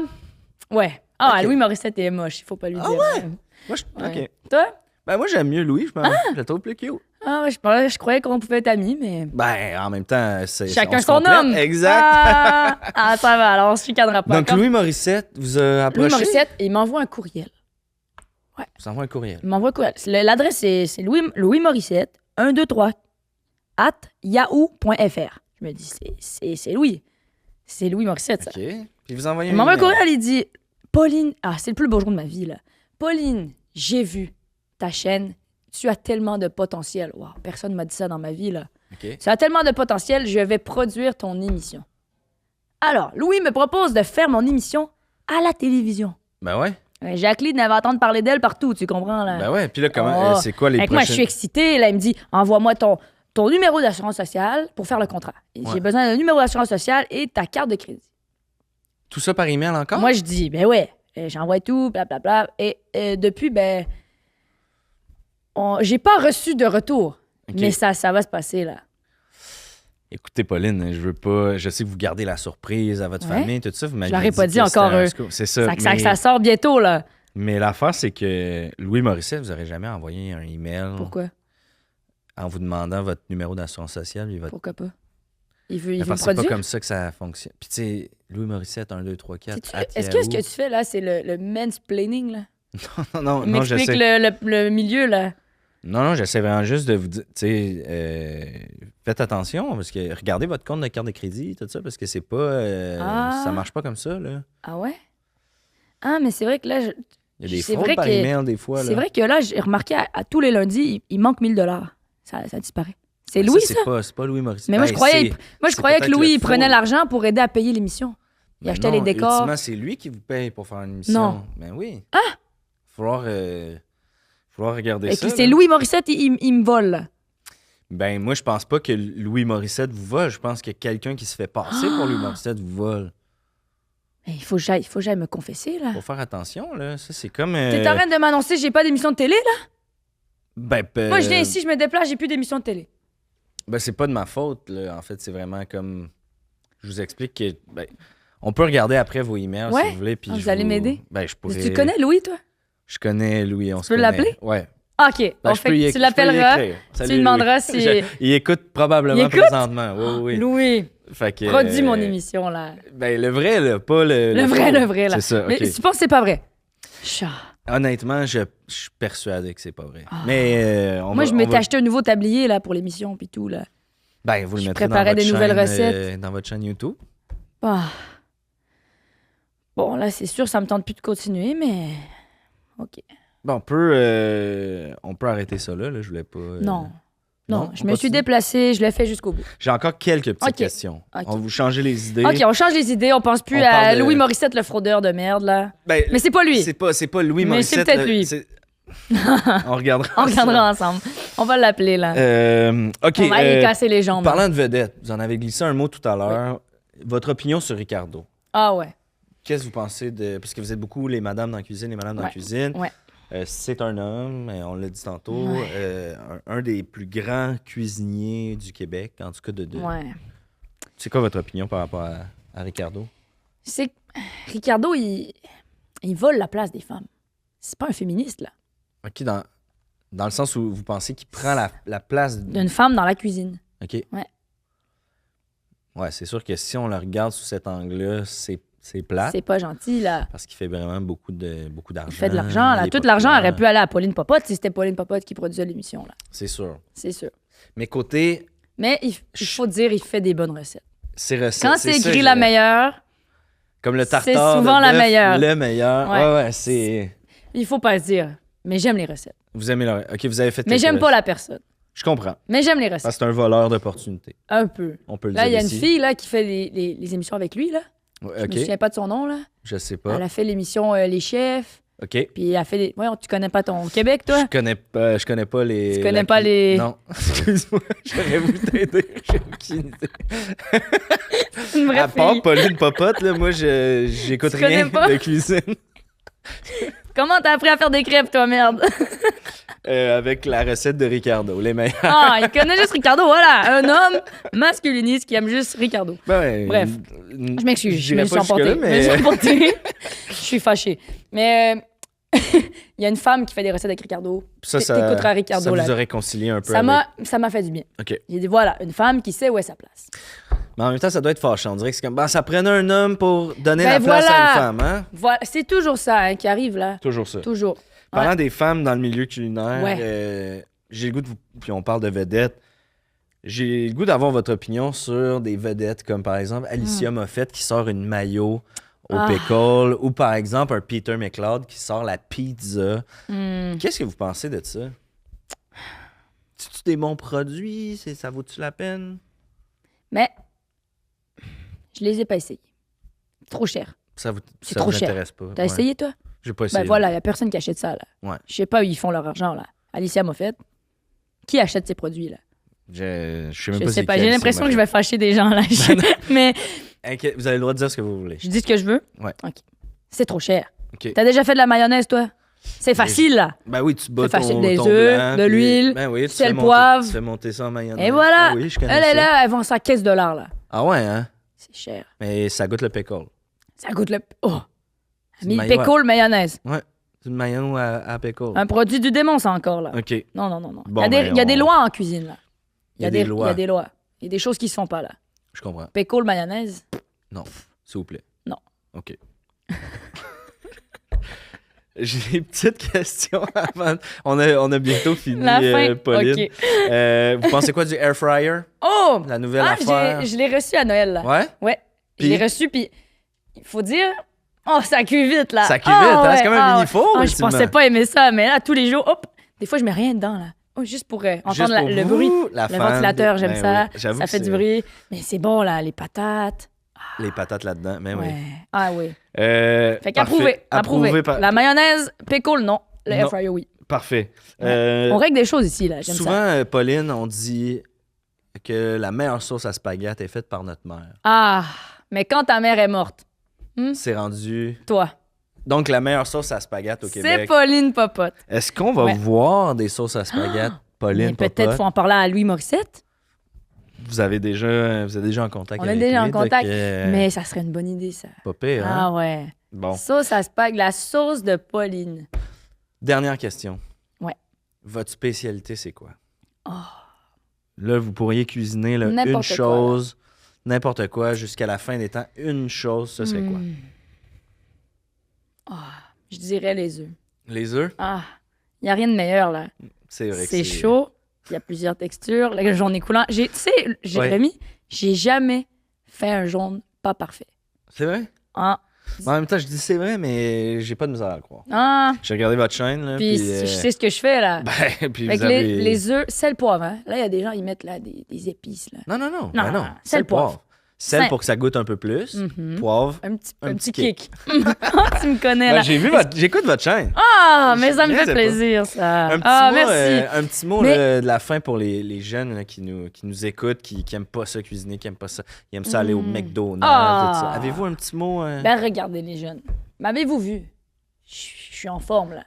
Ouais. Ah, Ok. Louis Morissette est moche, il faut pas lui dire. Moi, Ouais. OK. Toi? Ben, moi, j'aime mieux Louis, je le trouve plus cute. Ah, ouais, je croyais qu'on pouvait être amis, mais. Ben, en même temps, c'est. Chacun on se son complète. homme. Exact. Ah, ça va, alors on se chicanera pas. Donc, Louis Morissette vous a approché? Louis Morissette, il m'envoie un courriel. Vous envoie un courriel. Il m'envoie un courriel. L'adresse, c'est Louis Morissette, 123 @yahoo.fr. Je me dis, c'est Louis. C'est Louis Morissette, ça. OK. Puis vous envoyez Il m'envoie un email. courriel, il dit Pauline, c'est le plus beau jour de ma vie, là. Pauline, j'ai vu ta chaîne. Tu as tellement de potentiel. Wow, personne m'a dit ça dans ma vie, là. OK. Tu as tellement de potentiel, je vais produire ton émission. Alors, Louis me propose de faire mon émission à la télévision. Ben ouais. Jacqueline avait entendu parler d'elle partout, tu comprends, là. Ben ouais. Puis là, comment. Oh. C'est quoi les Fait que moi, je suis prochaines. excitée. Là, il me dit envoie-moi ton numéro d'assurance sociale pour faire le contrat. Ouais. J'ai besoin d'un numéro d'assurance sociale et ta carte de crédit. Tout ça par email encore? Moi, je dis ben ouais, j'envoie tout, blablabla. Et depuis, ben. J'ai pas reçu de retour. OK. Mais ça va se passer, là. Écoutez, Pauline, je veux pas. Je sais que vous gardez la surprise à votre Ouais. famille, tout ça. Vous m'avez l'aurais pas dit que c'était encore, un scoop. C'est ça. Ça sort bientôt, là. Mais l'affaire, c'est que Louis Morissette, vous n'aurez jamais envoyé un email Pourquoi? en vous demandant votre numéro d'assurance sociale. Puis votre... Pourquoi pas? Il veut me Parce que c'est pas produire? comme ça que ça fonctionne. Puis tu sais, Louis Morissette, 1, 2, 3, 4. Est-ce que ce que tu fais, là, c'est le mansplaining, là? Non, Il non, j'essaie. m'explique le milieu, là. Non, j'essaie vraiment juste de vous dire, tu sais, faites attention, parce que regardez votre compte de carte de crédit, tout ça, parce que c'est pas. Ça marche pas comme ça, là. Ah ouais? Ah, mais c'est vrai que là, Il y a des c'est fraudes vrai par que- email, des fois, là. c'est vrai que là, j'ai remarqué à tous les lundis, il manque 1000 $. Ça disparaît. C'est Mais Louis, ça? C'est pas Louis Morissette. Mais moi, je croyais, c'est que peut-être Louis, le il prenait faux. l'argent pour aider à payer l'émission. Il Mais achetait non, les décors. ultimement, c'est lui qui vous paye pour faire une émission. Non. Ben oui. Ah! Falloir regarder Et ça. c'est là. Louis Morissette, il me vole, là. Ben, moi, je pense pas que Louis Morissette vous vole. Je pense que quelqu'un qui se fait passer pour Ah! Louis Morissette vous vole. Mais il faut que j'aille me confesser, là. Faut faire attention, là. Ça, c'est comme. T'es en train de m'annoncer que j'ai pas d'émission de télé, là? Ben, Moi, je viens ici, je me déplace, j'ai plus d'émission de télé. Ben, c'est pas de ma faute, là. En fait, c'est vraiment comme. Je vous explique que. Ben, on peut regarder après vos emails Ouais? si vous voulez. Puis Ah, je vous allez m'aider? Ben, je pourrais. Tu connais Louis, toi? Je connais Louis, on se peux connaît. l'appeler? Ouais. Ah, OK. Ben, Bon, je fait peux y que éc- tu je peux y l'appelleras. écrire. Salut, lui demanderas Louis. si- Il écoute probablement Il écoute? présentement. Oui, oui. Louis, Fait que, produis mon émission, là. Ben, le vrai, là, pas le. Le vrai, là. C'est ça, Mais ok. tu penses que c'est pas vrai? Chat. Honnêtement, je suis persuadé que c'est pas vrai. Ah. Mais Moi, je m'étais acheté un nouveau tablier, là, pour l'émission, puis tout, là. Ben, vous le je mettrez dans préparais votre des nouvelles chaîne, recettes. dans votre chaîne YouTube. Ah. Bon, là, c'est sûr, ça me tente plus de continuer, mais... OK. Bon, on peut arrêter ça là. Je voulais pas. Non. Non, je on me suis continue? déplacée, je l'ai fait jusqu'au bout. J'ai encore quelques petites Ok. questions. Ok. On va vous changer les idées. OK, on change les idées, on pense plus On à parle de- Louis Morissette, le fraudeur de merde, là. Ben, Mais c'est pas lui. C'est pas Louis Mais c'est Morissette. peut-être là, lui. On regardera. On regardera ensemble. On va l'appeler, là. OK. On va aller casser les jambes. Parlant de vedette, vous en avez glissé un mot tout à l'heure. Votre opinion sur Ricardo. Ah ouais. Qu'est-ce que vous pensez de. Parce que vous êtes beaucoup les madames dans la cuisine, les madames dans la Ouais. cuisine. Ouais. C'est un homme, on l'a dit tantôt, Ouais. un des plus grands cuisiniers du Québec, en tout cas de. Ouais. C'est quoi votre opinion par rapport à Ricardo? C'est que Ricardo, il vole la place des femmes. C'est pas un féministe, là. OK, dans le sens où vous pensez qu'il prend la place. D'une femme dans la cuisine. OK. Ouais. Ouais, c'est sûr que si on le regarde sous cet angle-là, c'est plate. C'est pas gentil, là. Parce qu'il fait vraiment beaucoup d'argent. Il fait de l'argent, là. il est Tout l'argent populaire. aurait pu aller à Pauline Popote si c'était Pauline Popote qui produisait l'émission, là. C'est sûr. C'est sûr. Mais côté, Mais il faut dire, il fait des bonnes recettes. c'est recettes. Quand c'est ça, écrit la je- meilleure, Comme le c'est tartare. souvent de la bœuf, meilleure. Le meilleur. Ouais. Ouais, c'est. il faut pas se dire. Mais j'aime les recettes. Vous aimez le. OK, vous avez fait. Mais quelques j'aime pas recettes. la personne. Je comprends. Mais j'aime les Parce recettes. que c'est un voleur d'opportunités. Un peu. On peut le Là, il dire y a une ici. fille là, qui fait les émissions avec lui. Là. Ouais, Je me OK. souviens pas de son nom. Là. Je sais pas. Elle a fait l'émission Les Chefs. OK. Puis elle a fait les. Ouais, tu connais pas ton Québec, toi? Je connais pas les. Tu connais la pas cu- les- Non. Excuse-moi. J'aurais voulu t'aider. J'ai aucune idée. Une vraie À part fille. Pauline Popote, là, moi, j'écoute Tu connais rien pas? de cuisine. Comment t'as appris à faire des crêpes, toi, merde? Avec la recette de Ricardo, les meilleurs. Ah, il connaît juste Ricardo, voilà. Un homme masculiniste qui aime juste Ricardo. Ben ouais, Bref. Je m'excuse, je j'irais me suis pas emportée. jusque-là, mais- Je me suis emportée. Je suis fâchée. Mais il y a une femme qui fait des recettes avec Ricardo. T'écouteras Ricardo, ça vous là. a réconcilié un peu Ça avec... m'a fait du bien. OK. J'ai dit, voilà, une femme qui sait où est sa place. Mais en même temps, ça doit être fâchant. On dirait que c'est comme... Ben, ça prenait un homme pour donner Ben la place voilà. à une femme, hein? Voilà, c'est toujours ça hein, qui arrive, là. Toujours ça. Toujours. Parlant Ouais. des femmes dans le milieu culinaire, Ouais. j'ai le goût de vous... Puis on parle de vedettes. J'ai le goût d'avoir votre opinion sur des vedettes comme par exemple Alicia Moffett qui sort une mayo au Ah. pickle ou par exemple un Peter McLeod qui sort la pizza. Hmm. Qu'est-ce que vous pensez de ça? C'est-tu des bons produits? Ça vaut-tu la peine? Mais je les ai pas essayés. Trop cher. Ça vous, C'est ça trop vous cher. intéresse pas? T'as Ouais. essayé, toi? J'ai pas essayé. Ben voilà, il y a personne qui achète ça, là. Ouais. Je sais pas où ils font leur argent, là. Alicia Moffett. Qui achète ces produits, là? Je sais même Je pas sais c'est pas. qui, J'ai Alicia l'impression que je Moffett. vais fâcher des gens, là. Mais Vous avez le droit de dire ce que vous voulez. je dis ce que je veux. Ouais. OK. C'est trop cher. OK. T'as déjà fait de la mayonnaise, toi? C'est facile, là. Ben oui, tu bats C'est facile. ton, Des ton œufs, blanc, de puis- l'huile, ben oui, tu sel, fais monter- poivre. Tu fais monter ça en mayonnaise. Et voilà. Ah oui, je connais Elle est ça. là, elle vend ça à $15, là. Ah ouais, hein? C'est cher. Mais ça goûte le pickle. Ça goûte le... Oh! C'est Mis une mayo pickle mayonnaise. Ouais, c'est une mayonnaise à pickle. Un produit du démon, ça, encore, là. OK, Non, non, non, non. Bon, il y a, ben, il y a des on- lois en cuisine, là. Il y a des lois. Il y a des lois. Il y a des choses qui se font pas, là. je comprends. Pickle mayonnaise. Non, s'il vous plaît. Non. OK. J'ai une petite question avant. On a bientôt fini, La fin. Pauline. OK. Vous pensez quoi du air fryer? Oh! La nouvelle Ah, affaire? je l'ai reçu à Noël, là. Ouais? Ouais. Je Puis? l'ai reçu, puis il faut dire... Oh, ça cuit vite, là. Ça cuit vite, hein? C'est comme un ouais. mini-four, Ah, je ultimement. pensais pas aimer ça, mais là, tous les jours, hop, des fois, je mets rien dedans, là. Oh, juste pour entendre Juste pour le vous, bruit. la Le fan ventilateur, de- j'aime ben ça. oui, j'avoue Ça que fait du c'est- bruit. Mais c'est bon, là, les patates. Les patates là-dedans, mais oui. Ouais. Ah oui. Fait Fait qu'approuvé. Approuvé. La mayonnaise, pickle, non. Le air Non. fryer, oui. Parfait. On règle des choses ici, là. J'aime Souvent, ça. Pauline, on dit que la meilleure sauce à spaghetti est faite par notre mère. Ah, mais quand ta mère est morte, C'est rendu... toi, Donc, la meilleure sauce à spaghetti au c'est Québec. Pauline Popote. Est-ce qu'on va Ouais. voir des sauces à spaghetti, Pauline Mais peut-être Popote? faut en parler à Louis Morissette. Vous êtes déjà en contact On est avec déjà lui, en contact. donc, Mais ça serait une bonne idée, ça. Pas pire, hein? Ah ouais. Bon. Sauce à spag, la sauce de Pauline. Dernière question. Ouais. Votre spécialité, c'est quoi? Là, vous pourriez cuisiner là, une N'importe quoi, chose, n'importe quoi, jusqu'à la fin des temps. Une chose, ce serait quoi? Je dirais les œufs. Les œufs? Ah, il n'y a rien de meilleur, là. C'est vrai que C'est chaud, il y a plusieurs textures. Le jaune est coulant. Tu sais, Jérémy, j'ai jamais fait un jaune pas parfait. C'est vrai? Ah, En même temps, je dis c'est vrai, mais j'ai pas de misère à le croire. ah. J'ai regardé votre chaîne, là, Puis je sais ce que je fais, là. Ben, puis Fait vous que avez... les œufs, sel, poivre, hein. Là, il y a des gens, ils mettent là des épices, là. Non. Non, Ben non. sel, poivre. Sel Simple. pour que ça goûte un peu plus. Mhm. Poivre. Un Un petit petit kick. Tu me connais, Ben, là. j'écoute votre chaîne. Ah, mais ça me Je fait sais pas. plaisir, ça. Un petit Ah, mot, merci. un petit mot Mais- là, de la fin pour les jeunes là, qui nous écoutent, qui aiment pas ça cuisiner, qui aiment pas ça. Ils aiment ça aller au McDonald's, Ah. tout ça. Avez-vous un petit mot? Ben, regardez les jeunes. M'avez-vous vu? Je suis en forme, là.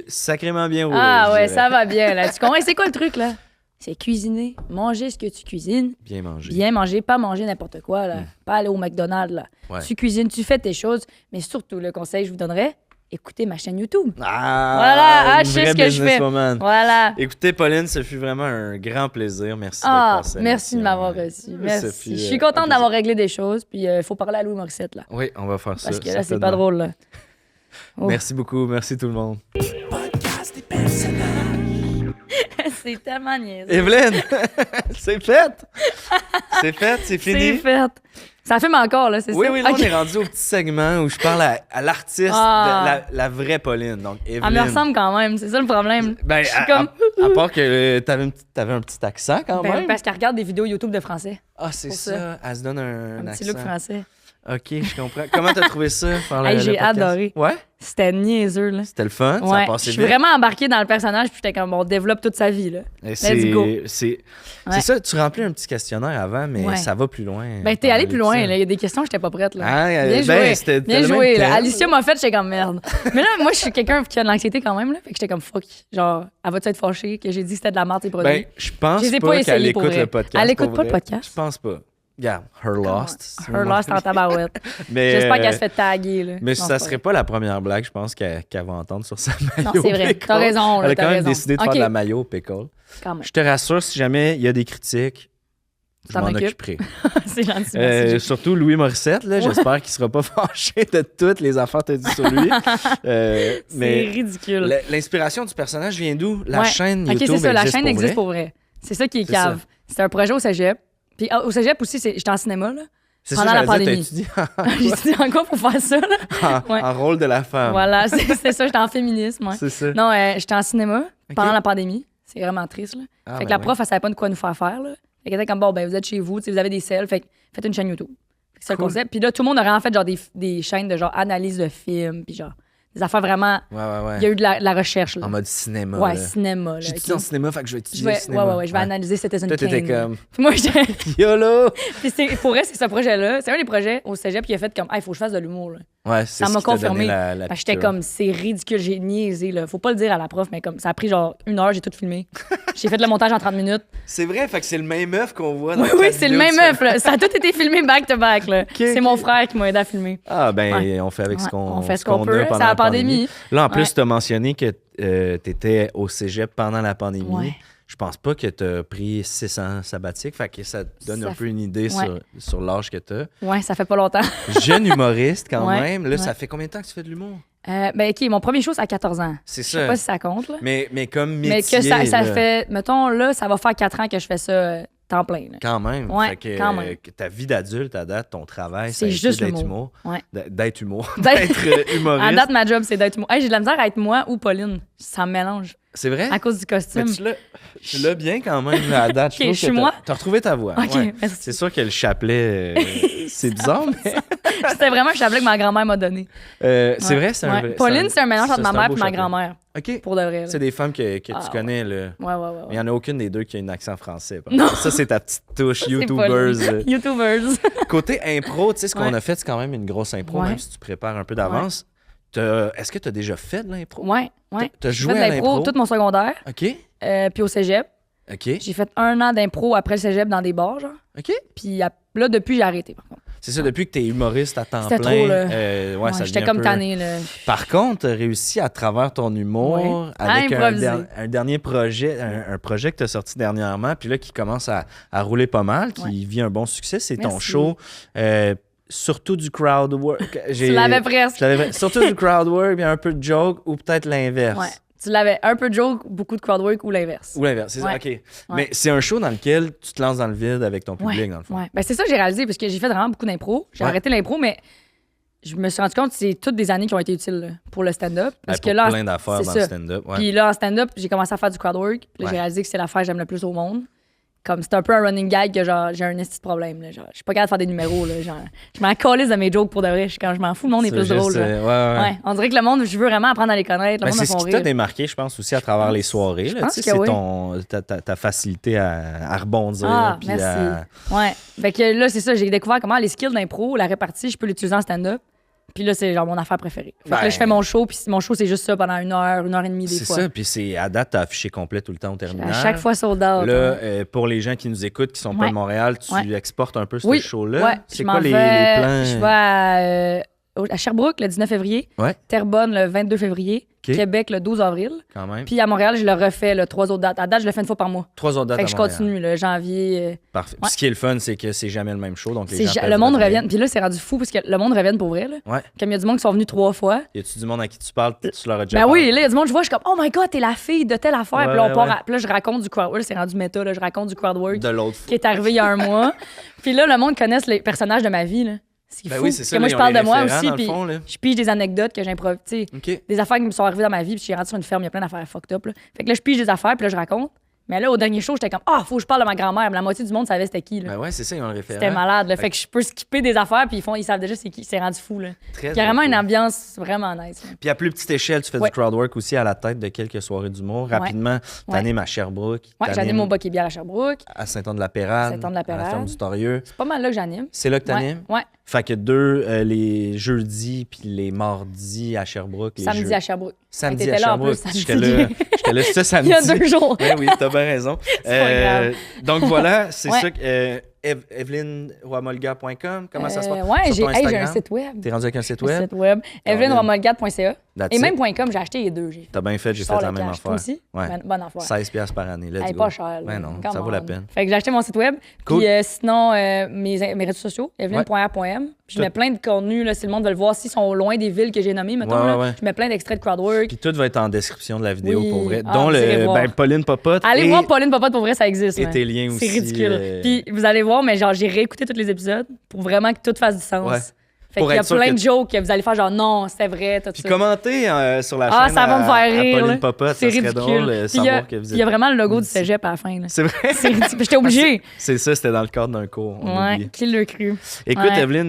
Sacrément bien roulé. Ah je ouais, dirais. ça va bien, là. Tu comprends? C'est quoi le truc, là? C'est cuisiner, manger ce que tu cuisines, Bien mangé. bien manger, pas manger n'importe quoi, là. Pas aller au McDonald's, là. Ouais. Tu cuisines, tu fais tes choses, mais surtout, le conseil que je vous donnerais, écoutez ma chaîne YouTube. Ah, Voilà, une je sais vraie ce que je fais. businesswoman. Voilà. Écoutez, Pauline, ce fut vraiment un grand plaisir. Merci Ah, d'être passée à merci de l'émission. m'avoir reçu. Merci. Sophie, Je suis un contente plaisir. d'avoir réglé des choses, puis il faut parler à Louis Morissette, là. Oui, on va faire ça. Parce que là, c'est certainement. pas drôle, là. Oh. Merci beaucoup. Merci tout le monde. C'est tellement niaiseux. Evelyne, c'est fait. C'est fait, c'est C'est fini. fait. Ça filme encore, là, c'est Oui, ça? oui, là, Ok. on est rendu au petit segment où je parle à l'artiste, Ah. la vraie Pauline. Donc, Evelyne. Elle me ressemble quand même, c'est ça le problème. Ben, Je suis à, comme- à part que t'avais un petit accent quand Ben, même. parce qu'elle regarde des vidéos YouTube de français. Ah, c'est pour ça. Elle se donne un Un petit accent. look français. OK, je comprends. Comment t'as trouvé ça, faire le J'ai podcast? adoré. Ouais? C'était niaiseux, là. C'était le fun, ça a Ouais, je passé suis vite. vraiment embarquée dans le personnage, puis j'étais comme, on développe toute sa vie, là. Et Let's go. C'est Ouais. ça, tu remplis un petit questionnaire avant, mais Ouais. ça va plus loin. Ben, t'es dans allé plus loin, l'épisode. là. Il y a des questions, j'étais pas prête, là. Ah, Bien ben, joué. c'était Bien le même joué, là. thème. Alicia m'a fait, j'étais comme merde. Mais là, moi, je suis quelqu'un qui a de l'anxiété quand même, là. Fait que j'étais comme fuck. Genre, elle va-tu être fâchée que j'ai dit que c'était de la merde, tes produits? Ben, je pense Je les ai pas pas qu'elle essayés pour écoute vrai. le podcast. Elle écoute pour pas le vrai. podcast? Je pense pas. Regarde, Her Lost. Her lost en tabarouette. Mais, J'espère qu'elle se fait taguer, là. Mais Non, ça c'est serait pas pas la première blague, je pense, qu'elle va entendre sur sa maillot. Non, c'est vrai. pickle. T'as raison, là, Elle a t'as quand même raison. décidé de faire Ok. de la maillot pickle. vrai, quand même. Je te rassure, si jamais il y a des critiques, je T'en m'en occupes. occuperai. C'est gentil, merci. Jay. Surtout Louis Morissette, là, j'espère qu'il sera pas fâché de toutes les affaires que tu as dit sur lui. C'est Mais ridicule. l'inspiration du personnage vient d'où? La Ouais. chaîne Ok, YouTube c'est ça, la existe chaîne pour existe vrai? pour vrai. C'est ça qui est C'est cave. C'était un projet au cégep. Puis au cégep aussi, j'étais en cinéma, là. C'est pendant ça, la j'allais dire, pandémie. t'as étudié J'ai dit encore pour faire ça, là. en, Ouais. en rôle de la femme. Voilà, c'est ça, j'étais en féminisme. Ouais. C'est ça. Non, j'étais en cinéma Ok. pendant la pandémie. C'est vraiment triste, là. Ah, Fait que ben la prof, elle savait pas de quoi nous faire faire, là. Fait qu'elle était comme, bon, ben, vous êtes chez vous, tu sais, vous avez des selles, fait que faites une chaîne YouTube. Fait que c'est Cool. le concept. Puis là, tout le monde aurait en fait, genre, des chaînes de, genre, analyse de films, puis genre, des affaires vraiment. Ouais, ouais, ouais. Il y a eu de la recherche, là. En mode cinéma. Ouais, là. cinéma, là. J'étudie ok? en cinéma, fait que je vais Je étudier vais, le cinéma. je vais analyser Citizen Toi, t'étais Kane. là. comme, Puis moi, j'étais. YOLO! Puis pour vrai, c'est ce projet-là. C'est un des projets au cégep qui a fait comme, il faut que je fasse de l'humour, là. Ouais, c'est Ça m'a ce qui t'a donné confirmé. la Fait que j'étais piqûre. comme, c'est ridicule, j'ai niaisé, là. Faut pas le dire à la prof, mais comme, ça a pris genre 1 heure, j'ai tout filmé. J'ai fait le montage en 30 minutes. C'est vrai, fait que c'est le même œuf qu'on voit dans Oui, la oui, quatre c'est le vidéos même de ça. œuf, là. Ça a tout été filmé back-to-back, là. C'est mon ok. frère qui m'a aidé à filmer. Ah, ben, Ouais. on fait avec ce Ouais, qu'on on fait ce qu'on qu'on peut. a pendant C'est la pandémie. pandémie. Là, en plus, Ouais. tu as mentionné que tu étais au cégep pendant la pandémie. Ouais. Je pense pas que tu as pris 6 ans sabbatiques, fait que ça te donne Ça un peu une idée Ouais. sur l'âge que tu as. Ouais, ça fait pas longtemps. Jeune humoriste quand Ouais, même. Là, ouais. ça fait combien de temps que tu fais de l'humour? Ben, OK, mon premier show, c'est à 14 ans. C'est Je sais ça. pas si ça compte, là. Mais comme Mais métier, que ça là, fait, mettons, là, ça va faire 4 ans que je fais ça temps plein, là. quand même. Ouais, Fait que, quand même. que ta vie d'adulte, à date, ton travail, C'est ça a été juste d'être l'humour. Ouais. D'être humour. D'être- D'être humoriste. À date, ma job, c'est d'être moi. Hey, j'ai de la misère à être moi ou Pauline. Ça me mélange. C'est vrai? À cause du Mais costume. tu l'as bien quand même, là, à date. Ok, trouve je suis que moi? T'as retrouvé ta voix. OK, ouais. merci. C'est sûr que le chapelet, c'est bizarre, mais C'était vraiment un chapelet que ma grand-mère m'a donné. c'est Ouais. vrai, c'est un Ouais. vrai. Pauline, c'est un mélange entre ma mère beau et ma chapelet. grand-mère. OK. Pour de vrai. là. C'est des femmes que Ah, tu connais, là. Ouais, ouais, ouais. Mais il n'y en a aucune des deux qui a un accent français. par Non. contre. Ça, c'est ta petite touche C'est YouTubers. Pauline. YouTubers. Côté impro, tu sais, ce qu'on Ouais. a fait, c'est quand même une grosse impro, Ouais. même si tu prépares un peu d'avance. Est-ce que tu as déjà fait de l'impro? Ouais, ouais. T'as J'ai joué fait de à l'impro l'impro? tout mon secondaire. OK. Puis au cégep. OK. J'ai fait 1 an d'impro après le cégep dans des bars, genre. OK. Puis là, depuis, j'ai arrêté, par contre. C'est ça, depuis que tu es humoriste à temps C'était plein. trop, là. Ouais, ça J'étais devient comme un peu- tannée, là. Par contre, tu as réussi à travers ton humour Ouais. avec À improviser. un dernier projet, un projet que tu as sorti dernièrement, puis là, qui commence à rouler pas mal, qui Ouais. vit un bon succès. C'est ton Merci. show, surtout du crowd work. Tu l'avais presque. Surtout du crowd work, puis un peu de joke, ou peut-être l'inverse. Ouais. Tu l'avais un peu de joke, beaucoup de crowdwork ou l'inverse. Ou l'inverse, c'est ça, Ouais. OK. Mais c'est un show dans lequel tu te lances dans le vide avec ton public, Ouais, dans le fond. ouais. Ben, c'est ça que j'ai réalisé parce que j'ai fait vraiment beaucoup d'impro. J'ai Ouais. arrêté l'impro, mais je me suis rendu compte que c'est toutes des années qui ont été utiles là, pour le stand-up. Parce Pour que là, plein d'affaires c'est dans le ça. stand-up. Ouais. Puis là, en stand-up, j'ai commencé à faire du crowdwork. Puis là, Ouais. j'ai réalisé que c'est l'affaire que j'aime le plus au monde. Comme c'est un peu un running gag que genre j'ai un esti de problème. Là, genre, je suis pas capable de faire des numéros. Là, genre, je m'en calisse de mes jokes pour de vrai. Quand je m'en fous, le monde est C'est plus juste, drôle. là. ouais. Ouais, on dirait que le monde, je veux vraiment apprendre à les connaître. Le Ben, monde c'est me ce font qui t'a rire. démarqué, je pense, aussi à travers les soirées. Là, pense tu sais, que c'est oui. ta facilité à rebondir. Ah, puis merci. à- Ouais. Fait que là, c'est ça, j'ai découvert comment les skills d'impro, la répartie, je peux l'utiliser en stand-up. Puis là, c'est genre mon affaire préférée. Fait que Ben- là, je fais mon show, puis mon show, c'est juste ça pendant 1 heure et demie des C'est fois. ça, puis c'est à date, t'as affiché complet tout le temps au terminal. À chaque fois sold out. Là, ouais. pour les gens qui nous écoutent, qui sont pas Ouais. de Montréal, tu Ouais. exportes un peu ce Oui. show-là. Ouais, C'est je quoi m'en les vais- plans? Je vais à Sherbrooke le 19 février, Ouais, Terrebonne le 22 février, OK. Québec le 12 avril, quand même. puis à Montréal, je le refais le 3 autres dates. À date, je le fais une fois par mois. 3 autres dates Fait à que je Montréal. continue, le janvier. Parfait. Puis Ouais. ce qui est le fun, c'est que c'est jamais le même show, donc les gens peuvent Le monde revenir. revient. Puis là, c'est rendu fou parce que le monde revient pour vrai. Là. Ouais. Comme il y a du monde qui sont venus 3 fois. Y a-tu du monde à qui tu parles, tu leur as déjà Ben parlé? oui, là, il y a du monde, je vois, je suis comme, oh my god, t'es la fille de telle affaire. Ouais, Puis là, on part ouais. puis là, je raconte du crowdwork. C'est rendu méta, là. Je raconte du crowdwork De l'autre fois. qui est arrivé il y a 1 mois. Puis là, le monde connaisse les personnages de ma vie, là. C'est Ben fou. oui, c'est Parce ça. que moi, là, je ils ont parle les de moi référents, aussi. dans le Puis fond, là. je pige des anecdotes que j'improvise. Tu sais, OK. des affaires qui me sont arrivées dans ma vie. Puis je suis rentrée sur une ferme, il y a plein d'affaires fucked up. Là. Fait que là, je pige des affaires, puis là, je raconte. Mais là, au dernier show, j'étais comme, faut que je parle de ma grand-mère. Mais la moitié du monde savait c'était qui, là. Ben ouais, c'est ça, ils ont le référent. C'était malade, là. Fait que je peux skipper des affaires, puis ils savent déjà c'est qui. C'est rendu fou, là. Très, Carrément très une cool. ambiance vraiment nice. Là. Puis à plus petite échelle, tu fais Ouais. du crowdwork aussi à la tête de quelques soirées d'humour. Rapidement, t'animes à Sherbrooke. Ouais, t'animes j'anime au Boc et Bière à Sherbrooke. à Saint-Anne-de-la-Pérade. Saint-Anne-de-la-Pérade. À la ferme du Torieux. C'est pas mal là que j'anime. C'est là que t'animes? Ouais. Fait que les jeudis puis les mardis à Sherbrooke. Les Samedi à Sherbrooke. Samedi T'étais à là en Sherbrooke. plus, J'étais samedi. là ce samedi. Il y a 2 jours. Ben oui, t'as bien raison. C'est pas grave. Donc voilà, c'est Ouais. ça que EvelynRoimolga.com, comment ça se passe? Ouais, Sur ton j'ai un Instagram? site web. T'es rendu avec un site Un web? site web. EvelynRoimolgat.ca. That's Et it. même .com, j'ai acheté les 2. T'as bien fait, j'ai fait Sors la le même cash. affaire. Toi aussi? Ouais. Bonne affaire. 16$ par année, let's Elle est go. pas chère. là. Ben non, Come ça vaut on. la peine. Fait que j'ai acheté mon site web. Cool. Puis sinon, mes réseaux sociaux, evelyn.r.m. Puis je mets plein de contenu, là, si le monde veut le voir, s'ils sont loin des villes que j'ai nommées, mettons. Ouais, là, ouais. je mets plein d'extraits de crowdwork. Puis tout va être en description de la vidéo Oui. pour vrai. Ah, Dont vous irez voir. Pauline Popote. Allez et- voir Pauline Popote, pour vrai, ça existe. et ouais. tes liens aussi, C'est ridicule. euh, Puis vous allez voir, mais genre, j'ai réécouté tous les épisodes pour vraiment que tout fasse du sens. Ouais. Fait Pour qu'il y a être sûr plein que de jokes que vous allez faire genre non, c'était vrai, tout Puis ça. commentez sur la Ah, chaîne ça va me faire à rire. Pauline là. Popote, C'est ça serait ridicule. drôle de Puis il y a- savoir que vous il y a êtes... vraiment le logo du cégep à la fin. là. C'est vrai? C'est ridicule. J'étais obligée. C'est ça, c'était dans le cadre d'un cours. On Ouais, oublie. qui l'a cru? Écoute, Ouais. Evelyne,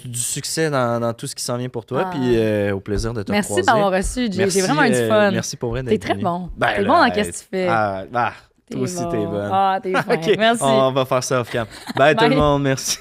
du succès dans tout ce qui s'en vient pour toi, Ah. puis au plaisir de te Merci croiser. de m'avoir reçu, Jay. Merci, J'ai vraiment eu du fun. Merci pour vrai T'es d'être très venu. bon. Ben T'es là, bon dans qu'est-ce que tu fais. toi aussi, bon. t'es bonne. Ah, t'es fin. OK, Merci. on va faire ça off-cam. Bye tout le Bye. monde, merci.